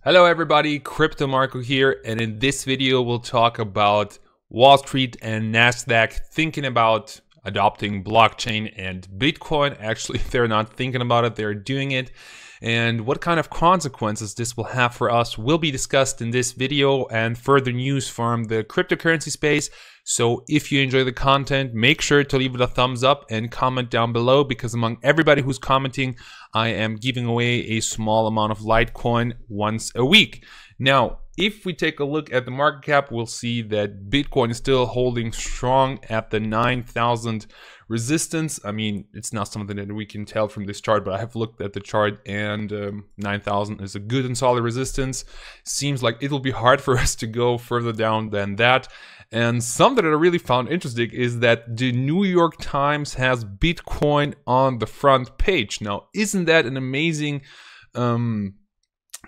Hello everybody, Crypto Marco here, and in this video we'll talk about Wall Street and Nasdaq thinking about adopting blockchain and Bitcoin. Actually, they're not thinking about it, they're doing it. And what kind of consequences this will have for us will be discussed in this video and further news from the cryptocurrency space. So if you enjoy the content, make sure to leave it a thumbs up and comment down below, because among everybody who's commenting, I am giving away a small amount of Litecoin once a week. Now, if we take a look at the market cap, we'll see that Bitcoin is still holding strong at the 9,000 resistance. I mean, it's not something that we can tell from this chart, but I have looked at the chart and 9,000 is a good and solid resistance. Seems like it will be hard for us to go further down than that. And something that I really found interesting is that the New York Times has Bitcoin on the front page. Now, isn't that an amazing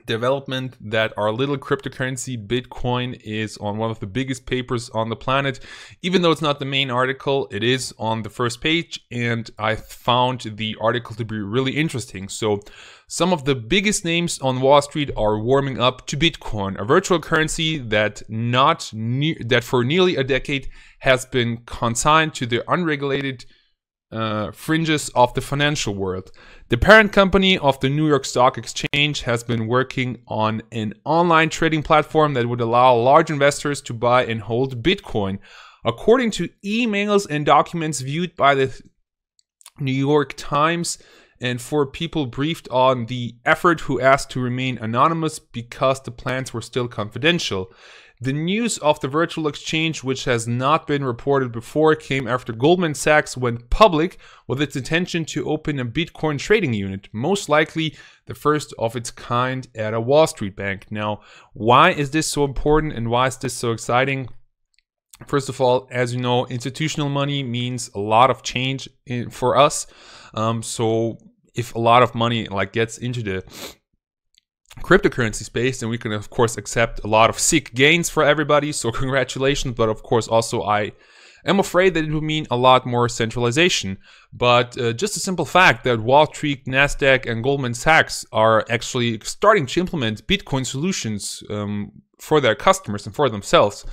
development that our little cryptocurrency Bitcoin is on one of the biggest papers on the planet? Even though it's not the main article, it is on the first page, and I found the article to be really interesting. So some of the biggest names on Wall Street are warming up to Bitcoin, a virtual currency that for nearly a decade has been consigned to the unregulated fringes of the financial world. The parent company of the New York Stock Exchange has been working on an online trading platform that would allow large investors to buy and hold Bitcoin. According to emails and documents viewed by the New York Times, and for people briefed on the effort who asked to remain anonymous because the plans were still confidential. The news of the virtual exchange, which has not been reported before, came after Goldman Sachs went public with its intention to open a Bitcoin trading unit, most likely the first of its kind at a Wall Street bank. Now, why is this so important and why is this so exciting? First of all, as you know, institutional money means a lot of change for us. So if a lot of money gets into the cryptocurrency space, then we can of course accept a lot of sick gains for everybody, so congratulations. But of course also I am afraid that it would mean a lot more centralization. But just a simple fact that Wall Street, Nasdaq and Goldman Sachs are actually starting to implement Bitcoin solutions for their customers and for themselves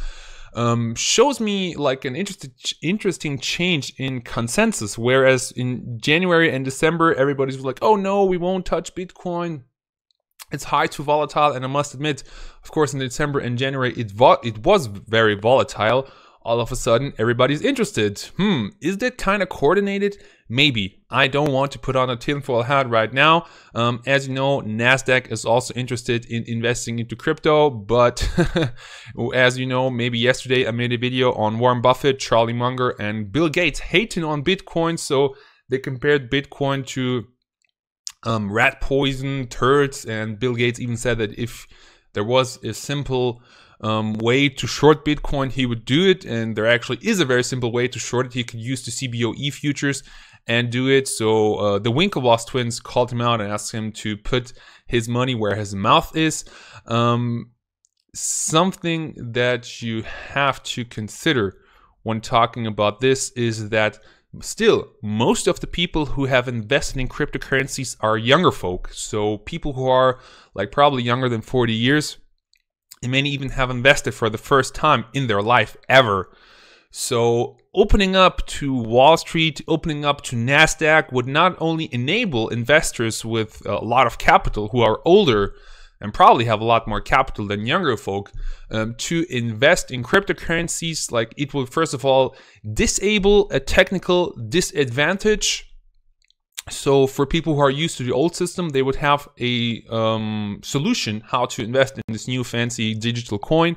shows me like an interesting change in consensus. Whereas in January and December everybody's like, oh no, we won't touch Bitcoin, it's high too volatile. And I must admit, of course, in December and January, it was very volatile. All of a sudden, everybody's interested. Is that kind of coordinated? Maybe. I don't want to put on a tinfoil hat right now. As you know, Nasdaq is also interested in investing into crypto. But as you know, maybe yesterday I made a video on Warren Buffett, Charlie Munger, and Bill Gates hating on Bitcoin. So they compared Bitcoin to rat poison, turds, and Bill Gates even said that if there was a simple way to short Bitcoin, he would do it. And there actually is a very simple way to short it. He could use the CBOE futures and do it. So the Winklevoss twins called him out and asked him to put his money where his mouth is. Something that you have to consider when talking about this is that still, most of the people who have invested in cryptocurrencies are younger folk. So people who are probably younger than 40 years, and many even have invested for the first time in their life ever. So opening up to Wall Street, opening up to Nasdaq would not only enable investors with a lot of capital who are older and probably have a lot more capital than younger folk to invest in cryptocurrencies. It will first of all disable a technical disadvantage. So for people who are used to the old system, they would have a solution how to invest in this new fancy digital coin.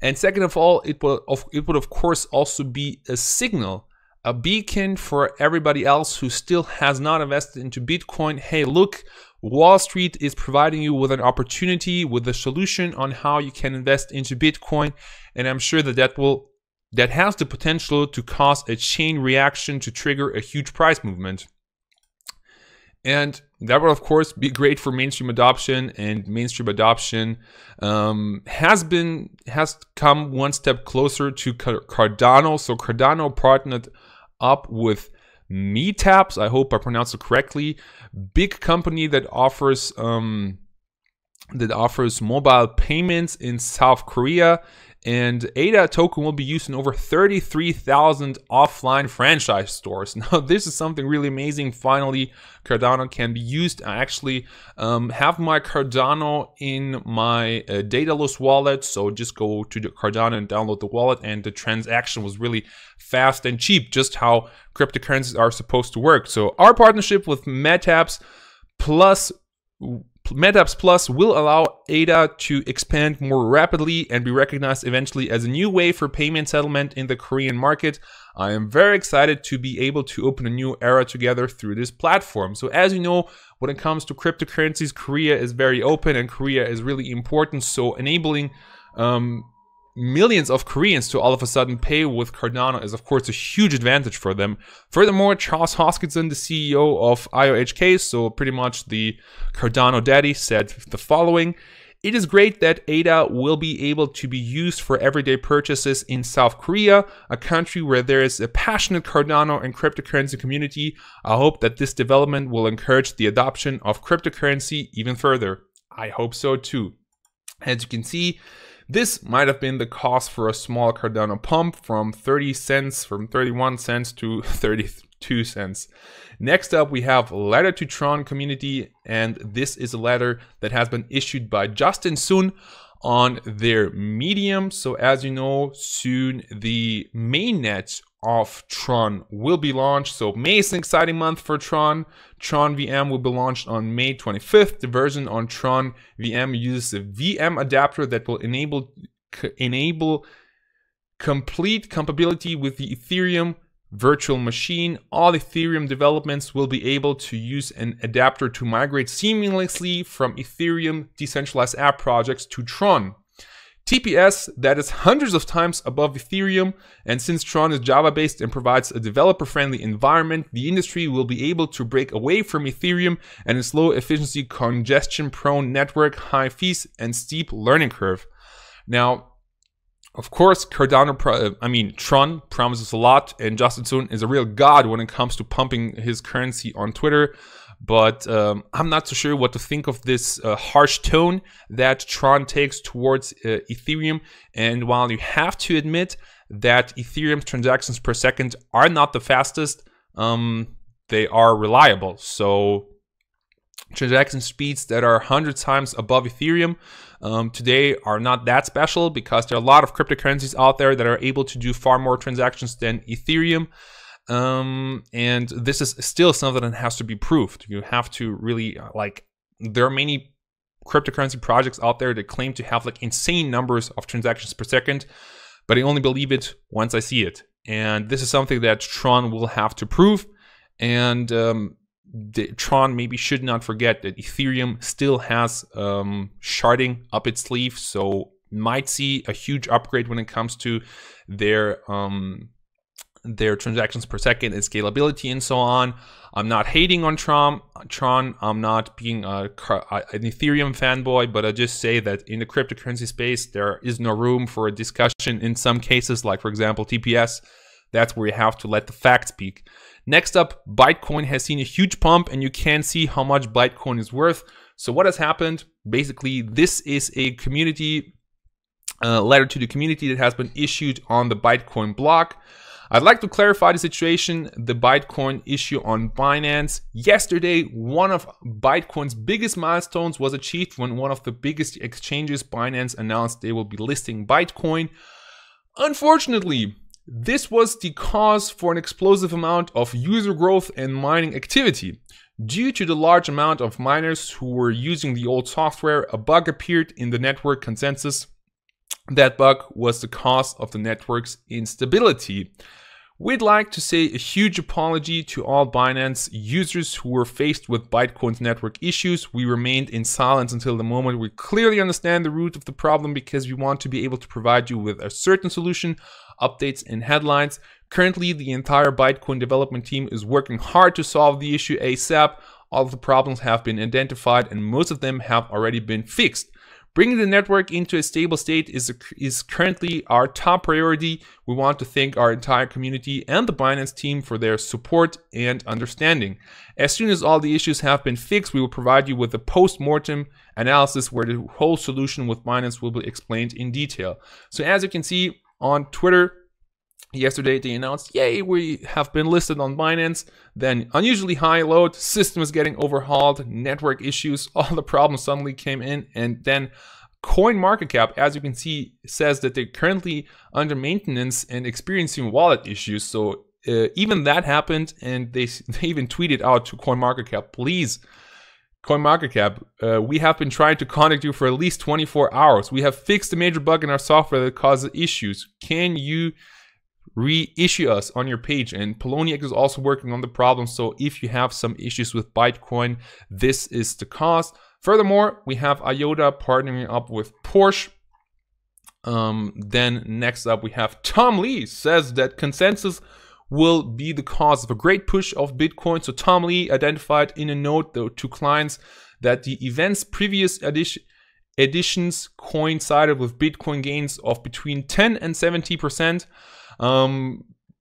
And second of all, it would of course also be a signal, a beacon for everybody else who still has not invested into Bitcoin. Hey, look, Wall Street is providing you with an opportunity, with a solution on how you can invest into Bitcoin. And I'm sure that has the potential to cause a chain reaction to trigger a huge price movement. And that will of course be great for mainstream adoption, and mainstream adoption has come one step closer to Cardano. So Cardano partnered up with Meetups, I hope I pronounced it correctly, big company that offers that offers mobile payments in South Korea. And ADA token will be used in over 33,000 offline franchise stores. Now, this is something really amazing. Finally, Cardano can be used. I actually have my Cardano in my Daedalus wallet. So just go to the Cardano and download the wallet. And the transaction was really fast and cheap, just how cryptocurrencies are supposed to work. So our partnership with MetaPs Plus will allow ADA to expand more rapidly and be recognized eventually as a new way for payment settlement in the Korean market. I am very excited to be able to open a new era together through this platform. So as you know, when it comes to cryptocurrencies, Korea is very open and Korea is really important. So enabling millions of Koreans to all of a sudden pay with Cardano is of course a huge advantage for them. Furthermore, Charles Hoskinson, the CEO of IOHK, so pretty much the Cardano daddy, said the following: "It is great that ADA will be able to be used for everyday purchases in South Korea, a country where there is a passionate Cardano and cryptocurrency community. I hope that this development will encourage the adoption of cryptocurrency even further." I hope so too. As you can see, this might have been the cost for a small Cardano pump from 31 cents to 32 cents. Next up, we have Letter to Tron Community, and this is a letter that has been issued by Justin Sun on their Medium. So as you know, soon the mainnet of Tron will be launched. So May is an exciting month for Tron. Tron VM will be launched on May 25th. The version on Tron VM uses a VM adapter that will enable complete compatibility with the Ethereum virtual machine. All Ethereum developments will be able to use an adapter to migrate seamlessly from Ethereum decentralized app projects to Tron. TPS, that is hundreds of times above Ethereum, and since Tron is Java-based and provides a developer-friendly environment, the industry will be able to break away from Ethereum and its low-efficiency, congestion-prone network, high fees, and steep learning curve. Now, of course, Tron promises a lot, and Justin Sun is a real god when it comes to pumping his currency on Twitter. But I'm not so sure what to think of this harsh tone that Tron takes towards Ethereum. And while you have to admit that Ethereum's transactions per second are not the fastest, they are reliable. So transaction speeds that are 100 times above Ethereum today are not that special, because there are a lot of cryptocurrencies out there that are able to do far more transactions than Ethereum. And this is still something that has to be proved. You have to really, there are many cryptocurrency projects out there that claim to have insane numbers of transactions per second, but I only believe it once I see it. And this is something that Tron will have to prove. And Tron maybe should not forget that Ethereum still has sharding up its sleeve, so might see a huge upgrade when it comes to their transactions per second and scalability and so on. I'm not hating on Tron. I'm not being an Ethereum fanboy, but I just say that in the cryptocurrency space, there is no room for a discussion in some cases, like for example, TPS. That's where you have to let the facts speak. Next up, Bitcoin has seen a huge pump, and you can see how much Bitcoin is worth. So what has happened? Basically, this is a community letter to the community that has been issued on the Bitcoin block. I'd like to clarify the situation. The Bitcoin issue on Binance. Yesterday, one of Bitcoin's biggest milestones was achieved when one of the biggest exchanges, Binance, announced they will be listing Bitcoin. Unfortunately, this was the cause for an explosive amount of user growth and mining activity. Due to the large amount of miners who were using the old software, a bug appeared in the network consensus. That bug was the cause of the network's instability. We'd like to say a huge apology to all Binance users who were faced with Bitcoin's network issues. We remained in silence until the moment we clearly understand the root of the problem, because we want to be able to provide you with a certain solution, updates, and headlines. Currently, the entire Bitcoin development team is working hard to solve the issue ASAP. All of the problems have been identified and most of them have already been fixed. Bringing the network into a stable state is currently our top priority. We want to thank our entire community and the Binance team for their support and understanding. As soon as all the issues have been fixed, we will provide you with a post-mortem analysis where the whole solution with Binance will be explained in detail. So as you can see on Twitter, yesterday they announced, yay, we have been listed on Binance. Then unusually high load, system is getting overhauled, network issues, all the problems suddenly came in. And then CoinMarketCap, as you can see, says that they're currently under maintenance and experiencing wallet issues. So even that happened, and they even tweeted out to CoinMarketCap, please, CoinMarketCap, we have been trying to contact you for at least 24 hours. We have fixed a major bug in our software that causes issues. Can you reissue us on your page? And Poloniex is also working on the problem, so if you have some issues with Bitcoin, this is the cause. Furthermore, we have IOTA partnering up with Porsche. Then next up we have Tom Lee says that consensus will be the cause of a great push of Bitcoin. So Tom Lee identified in a note though to clients that the event's previous editions coincided with Bitcoin gains of between 10 and 70%.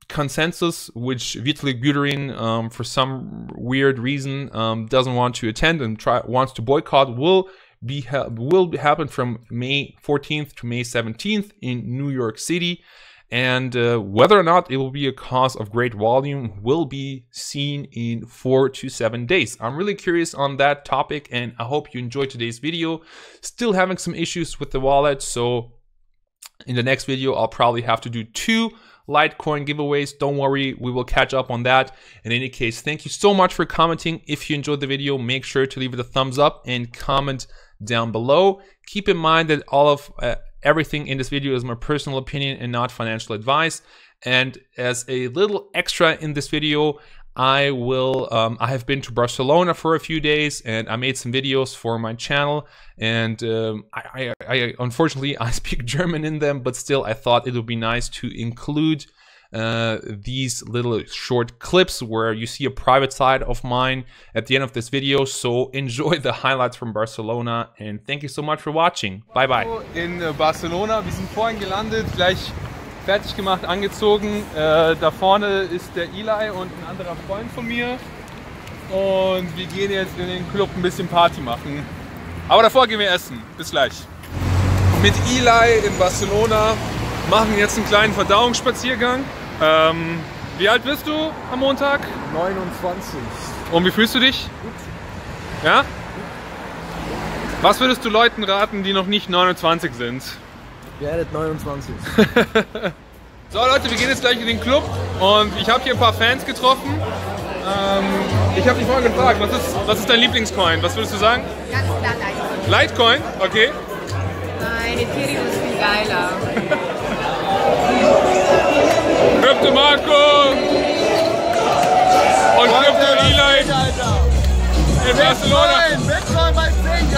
Consensus, which Vitalik Buterin, for some weird reason, doesn't want to attend and wants to boycott, will happen from May 14th to May 17th in New York City. And whether or not it will be a cause of great volume will be seen in 4 to 7 days. I'm really curious on that topic, and I hope you enjoyed today's video. Still having some issues with the wallet, so in the next video I'll probably have to do 2 Litecoin giveaways. Don't worry, we will catch up on that. In any case, thank you so much for commenting. If you enjoyed the video, make sure to leave it a thumbs up and comment down below. Keep in mind that all of everything in this video is my personal opinion and not financial advice. And as a little extra in this video, I have been to Barcelona for a few days and I made some videos for my channel, and I unfortunately I speak German in them, but still I thought it would be nice to include these little short clips where you see a private side of mine at the end of this video. So enjoy the highlights from Barcelona and thank you so much for watching. Bye bye. In Barcelona, wir sind vorhin gelandet, gleich fertig gemacht, angezogen. Da vorne ist der Eli und ein anderer Freund von mir. Und wir gehen jetzt in den Club ein bisschen Party machen. Aber davor gehen wir essen. Bis gleich. Mit Eli in Barcelona machen jetzt einen kleinen Verdauungsspaziergang. Wie alt bist du am Montag? 29. Und wie fühlst du dich? Gut. Ja? Was würdest du Leuten raten, die noch nicht 29 sind? Werdet 29. So Leute, wir gehen jetzt gleich in den Club und ich habe hier ein paar Fans getroffen. Ich habe dich vorhin gefragt, was ist dein Lieblingscoin? Was würdest du sagen? Ganz klar Litecoin. Litecoin? Okay. Nein, Ethereum ist viel geiler. Crypto Marco und Crypto Eli in Barcelona. Bitcoin bei 10K!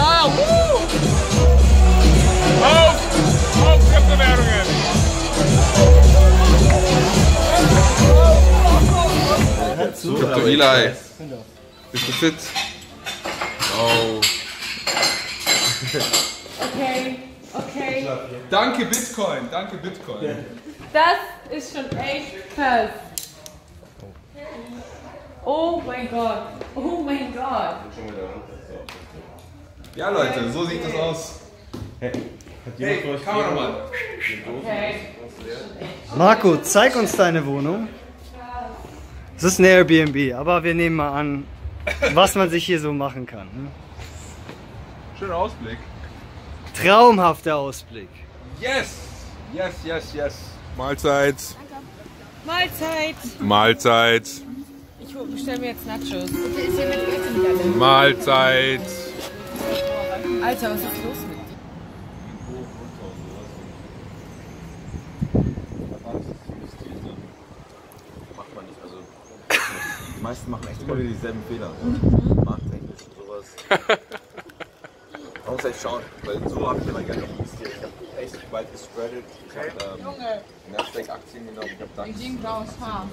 Auf Kryptowährungen! Crypto Eli. Bist du fit? Oh. Okay. Danke Bitcoin, danke Bitcoin. Das ist schon echt krass. Oh mein Gott. Oh mein Gott. Ja Leute, so sieht das aus. Hey, kann man nochmal. Okay. Marco, zeig uns deine Wohnung. Es ist ein Airbnb, aber wir nehmen mal an, was man sich hier so machen kann. Schöner Ausblick. Traumhafter Ausblick. Yes! Yes, yes, yes. Mahlzeit. Mahlzeit. Mahlzeit. Ich bestelle mir jetzt Nachos. Mahlzeit. Alter, was ist los mit dir? Macht man nicht, also die meisten machen echt immer wieder dieselben Fehler. Markttechnisch und sowas. Man muss echt schauen, weil so habe ich immer gerne investiert. Ich habe echt weit gespreadet. Ich habe Nasdaq-Aktien genommen, ich habe DAX. Graues Haar.